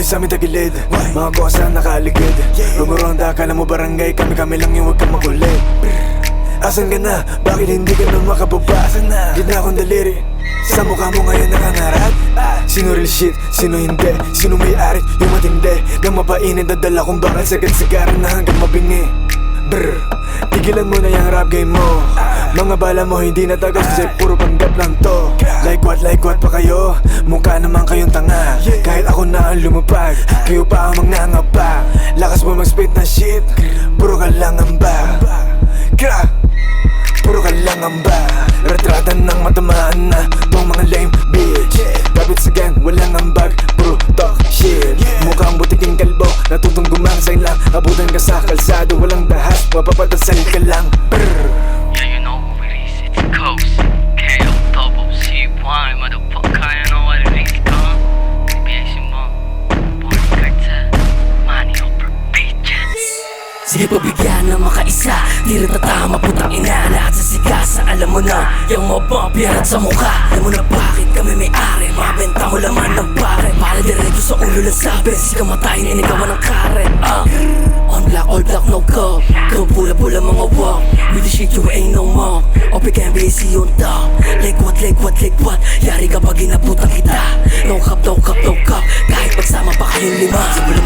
boys sa amin tagilid, mga kosa nakaligid. Rumuronda, akala mo barangay, kami lang yung huwag kang makulit. Asan ka na? Bakit hindi ka na makababa? Gitna akong daliri, sa mukha mo ngayon nakangarap. Sino real shit, sino hindi, sino may-ari, yung matindi. Nang mapainit, dadala kong bakal sagad-sagaran na hanggang mabingi. Brr, tigilan mo na yung rap game mo. Mga bala mo hindi na tagas kasi puro panggap lang to. Like what pa kayo? Mukha naman kayong tanga. Kahit ako na ang lumupag, kayo pa ang mangangapa. Lakas mo mag-spit na shit, puro ka lang ang ba. Puro ka lang ang ba. Retrata ng matamaan na tong mga lame bitch. Kapit sa gang, walang ambag, puro talk shit. Mukhang butiking kalbo, natutong gumangsay lang. Abutan ka sa kalsado, walang dahas, mapapatasal ka lang. Brr. Yeah, you know who it is, it's Coast K-O-C-Y, motherfucker, you know what it is, come Bibiyasin mo, Born Cartel, money over bitches. Sige pabigyan ng makaisa, di rin tatama putang ina. Lahat sa sigasa, alam mo na, yung mga pirat sa mukha. Alam mo na bakit kami may-ari, mabenta mo laman ng pare. Para diretso sa ulo lang sabi, si kamatayin inigawan ng karet. On black, all black, no cup. Kung pula-pula mga walk, with the shit you ain't no more. Open can be easy on top. Like what? Yari kapag inabutan kita. No cup, kahit pagsama pa kayong lima. Simula